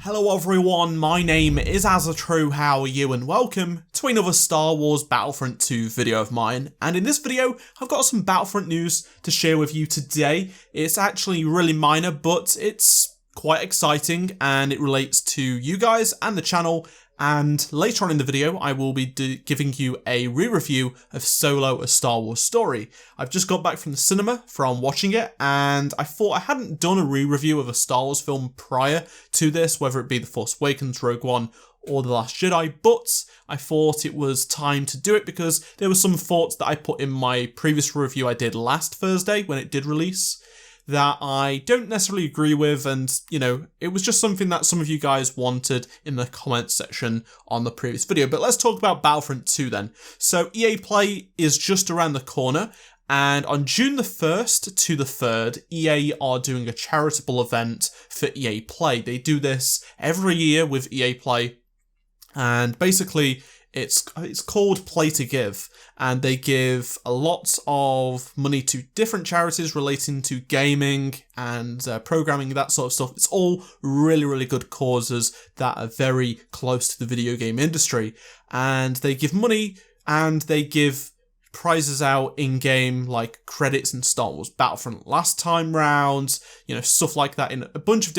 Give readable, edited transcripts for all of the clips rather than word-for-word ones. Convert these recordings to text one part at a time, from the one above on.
Hello everyone, my name is AZZATRU, how are you, and welcome to another Star Wars Battlefront 2 video of mine. And in this video, I've got some Battlefront news to share with you today. It's actually really minor, but it's quite exciting and it relates to you guys and the channel. And later on in the video, I will be giving you a re-review of Solo: A Star Wars Story. I've just got back from the cinema from watching it, and I thought I hadn't done a re-review of a Star Wars film prior to this, whether it be The Force Awakens, Rogue One, or The Last Jedi, but I thought it was time to do it because there were some thoughts that I put in my previous review I did last Thursday when it did release that I don't necessarily agree with, and, you know, it was just something that some of you guys wanted in the comments section on the previous video. But let's talk about Battlefront 2 then. So EA Play is just around the corner, and on June the 1st to the 3rd, EA are doing a charitable event for EA Play. They do this every year with EA Play, and basically it's called Play to Give, and they give a lot of money to different charities relating to gaming and programming, that sort of stuff. It's all really, really good causes that are very close to the video game industry, and they give money and they give prizes out in-game, like credits in Star Wars Battlefront last time round, you know, stuff like that in a bunch of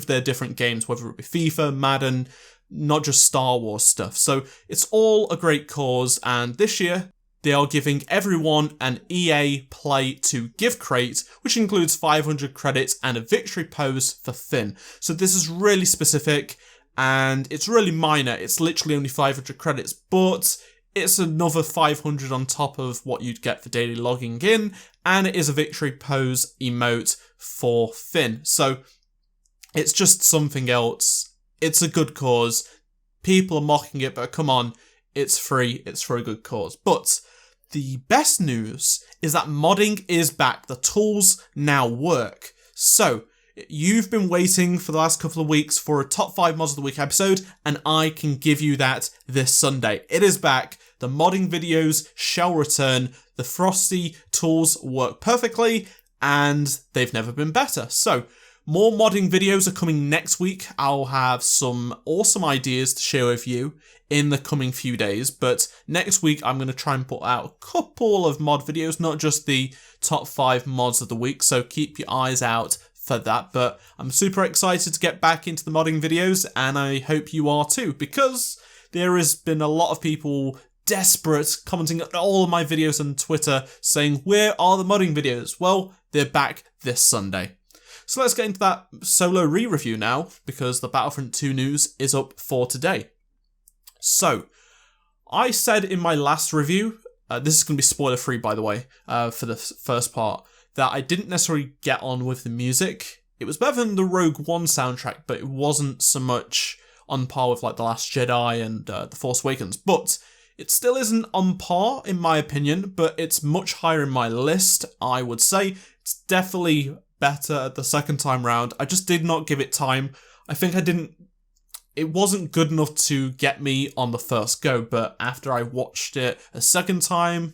their different games, whether it be FIFA, Madden, not just Star Wars stuff. So it's all a great cause, and this year they are giving everyone an EA Play to Give crate, which includes 500 credits and a victory pose for Finn. So this is really specific and it's really minor. It's literally only 500 credits, but it's another 500 on top of what you'd get for daily logging in, and it is a victory pose emote for Finn. So it's just something else. It's a good cause. People are mocking it, but come on, it's free. It's for a good cause. But the best news is that modding is back. The tools now work. So you've been waiting for the last couple of weeks for a top 5 mods of the week episode, and I can give you that this Sunday. It is back. The modding videos shall return. The Frosty tools work perfectly, and they've never been better. So more modding videos are coming next week. I'll have some awesome ideas to share with you in the coming few days, but next week I'm going to try and put out a couple of mod videos, not just the top 5 mods of the week, so keep your eyes out for that. But I'm super excited to get back into the modding videos, and I hope you are too, because there has been a lot of people desperate commenting on all of my videos on Twitter saying, where are the modding videos? Well, they're back this Sunday. So let's get into that Solo re-review now, because the Battlefront 2 news is up for today. So, I said in my last review, this is going to be spoiler free by the way, for the first part, that I didn't necessarily get on with the music. It was better than the Rogue One soundtrack, but it wasn't so much on par with like The Last Jedi and The Force Awakens. But it still isn't on par in my opinion, but it's much higher in my list, I would say. It's definitely better at the second time round. I just did not give it time. I think it wasn't good enough to get me on the first go, but after I watched it a second time,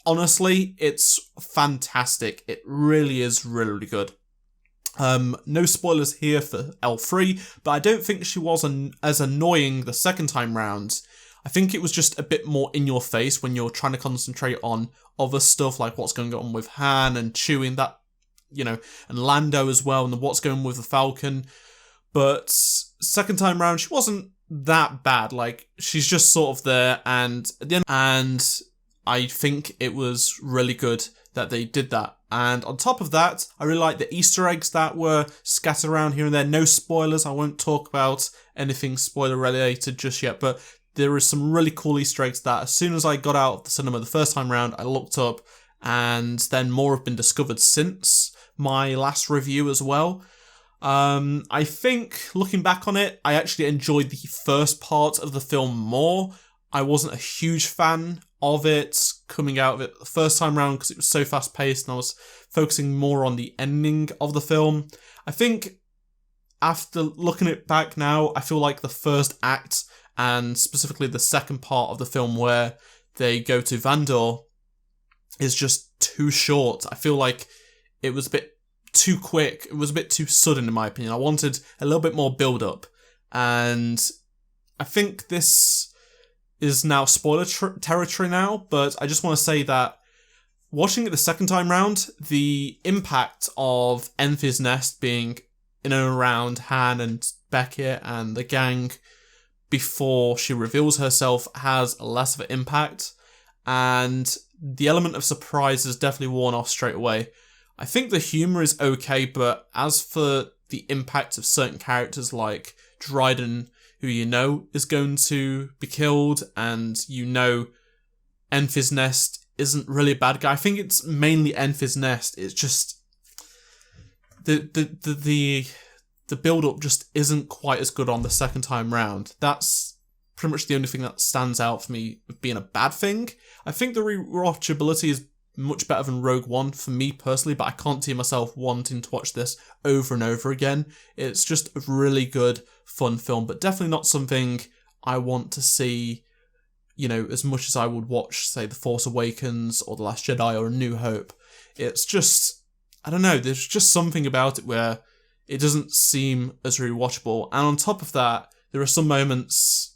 honestly, it's fantastic. It really is really, really good. No spoilers here for L3, but I don't think she was as annoying the second time round. I think it was just a bit more in your face when you're trying to concentrate on other stuff, like what's going on with Han and Chewie, that, you know, and Lando as well, and what's going on with the Falcon. But second time round, she wasn't that bad. Like, she's just sort of there, and at the end, and I think it was really good that they did that. And on top of that, I really like the Easter eggs that were scattered around here and there. No spoilers. I won't talk about anything spoiler related just yet, but there is some really cool Easter eggs that as soon as I got out of the cinema the first time round, I looked up, and then more have been discovered since my last review as well. I think, looking back on it, I actually enjoyed the first part of the film more. I wasn't a huge fan of it coming out of it the first time round because it was so fast paced, and I was focusing more on the ending of the film. I think after looking it back now, I feel like the first act, and specifically the second part of the film where they go to Vandor, is just too short. I feel like it was a bit too quick. It was a bit too sudden, in my opinion. I wanted a little bit more build-up. And I think this is now spoiler territory now, but I just want to say that watching it the second time round, the impact of Enfys Nest being in and around Han and Beckett and the gang before she reveals herself has less of an impact, and the element of surprise is definitely worn off straight away. I think the humour is okay, but as for the impact of certain characters like Dryden, who you know is going to be killed, and you know Enfys Nest isn't really a bad guy. I think it's mainly Enfys Nest. It's just the build-up just isn't quite as good on the second time round. That's pretty much the only thing that stands out for me of being a bad thing. I think the rewatchability is much better than Rogue One for me personally, but I can't see myself wanting to watch this over and over again. It's just a really good, fun film, but definitely not something I want to see, you know, as much as I would watch, say, The Force Awakens or The Last Jedi or A New Hope. It's just, I don't know, there's just something about it where it doesn't seem as rewatchable. And on top of that, there are some moments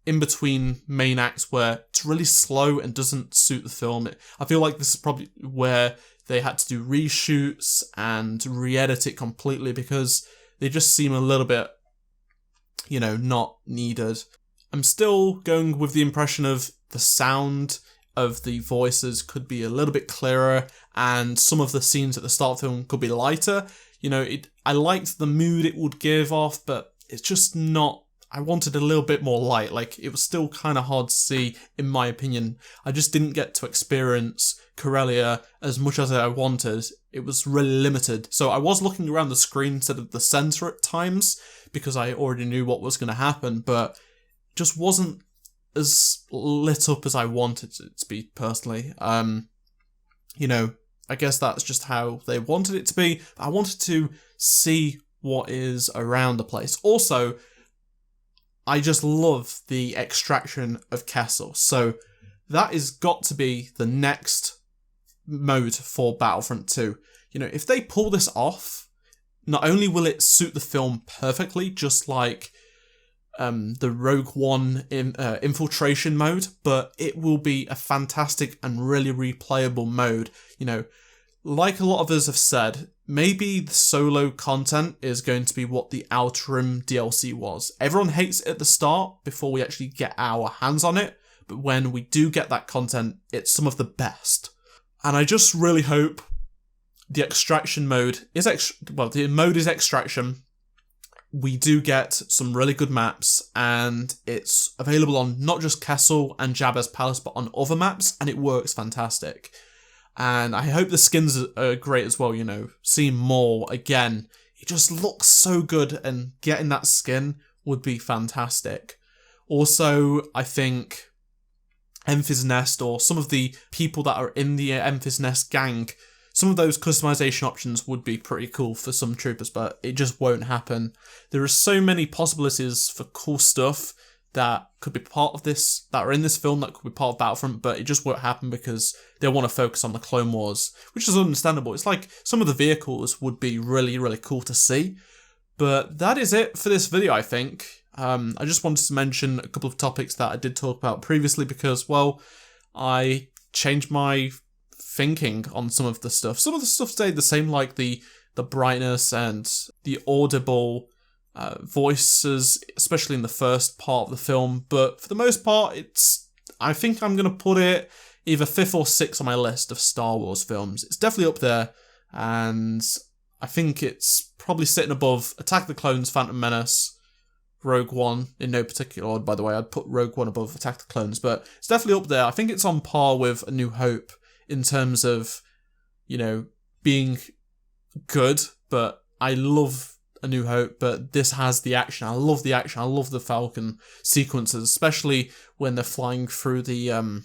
in between main acts where it's really slow and doesn't suit the film. I feel like this is probably where they had to do reshoots and re-edit it completely because they just seem a little bit, you know, not needed. I'm still going with the impression of the sound of the voices could be a little bit clearer, and some of the scenes at the start of the film could be lighter. You know, I liked the mood it would give off, but it's just not. I wanted a little bit more light. Like, it was still kind of hard to see, in my opinion. I just didn't get to experience Corellia as much as I wanted. It was really limited. So I was looking around the screen instead of the center at times because I already knew what was going to happen, but just wasn't as lit up as I wanted it to be, personally. You know, I guess that's just how they wanted it to be. I wanted to see what is around the place. Also, I just love the extraction of Kessel. So that is got to be the next mode for Battlefront 2. You know, if they pull this off, not only will it suit the film perfectly, just like the Rogue One infiltration mode, but it will be a fantastic and really replayable mode. You know, like a lot of us have said, maybe the solo content is going to be what the Outer Rim DLC was. Everyone hates it at the start before we actually get our hands on it, but when we do get that content, it's some of the best. And I just really hope the extraction mode is the mode is extraction. We do get some really good maps, and it's available on not just Kessel and Jabba's Palace, but on other maps, and it works fantastic. And I hope the skins are great as well, you know. Seeing more, again, it just looks so good, and getting that skin would be fantastic. Also, I think Enfys Nest, or some of the people that are in the Enfys Nest gang, some of those customization options would be pretty cool for some troopers, but it just won't happen. There are so many possibilities for cool stuff that could be part of this, that are in this film, that could be part of Battlefront, but it just won't happen because they want to focus on the Clone Wars, which is understandable. It's like some of the vehicles would be really, really cool to see. But that is it for this video, I think. I just wanted to mention a couple of topics that I did talk about previously because, well, I changed my thinking on some of the stuff. Some of the stuff stayed the same, like the brightness and the audible voices, especially in the first part of the film, but for the most part, I think I'm going to put it either 5th or 6th on my list of Star Wars films. It's definitely up there, and I think it's probably sitting above Attack of the Clones, Phantom Menace, Rogue One, in no particular order, by the way. I'd put Rogue One above Attack of the Clones, but it's definitely up there. I think it's on par with A New Hope in terms of, you know, being good, but I love A New Hope, but this has the action. I love the action. I love the Falcon sequences, especially when they're flying through the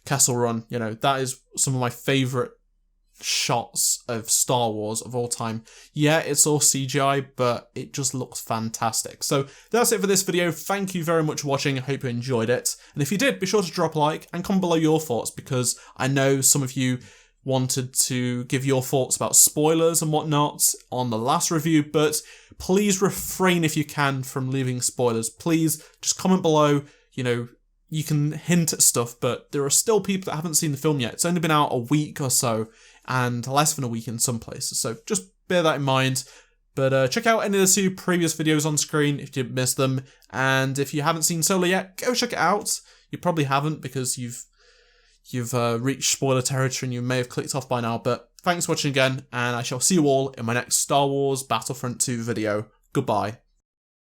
Castle Run. You know, that is some of my favourite shots of Star Wars of all time. Yeah, it's all CGI, but it just looks fantastic. So that's it for this video. Thank you very much for watching. I hope you enjoyed it. And if you did, be sure to drop a like and comment below your thoughts, because I know some of you wanted to give your thoughts about spoilers and whatnot on the last review, but please refrain if you can from leaving spoilers. Please just comment below. You know, you can hint at stuff, but there are still people that haven't seen the film yet. It's only been out a week or so, and less than a week in some places, so just bear that in mind. But check out any of the 2 previous videos on screen if you missed them, and if you haven't seen Solo yet, go check it out. You probably haven't because you've reached spoiler territory and you may have clicked off by now, but thanks for watching again, and I shall see you all in my next Star Wars Battlefront 2 video. Goodbye.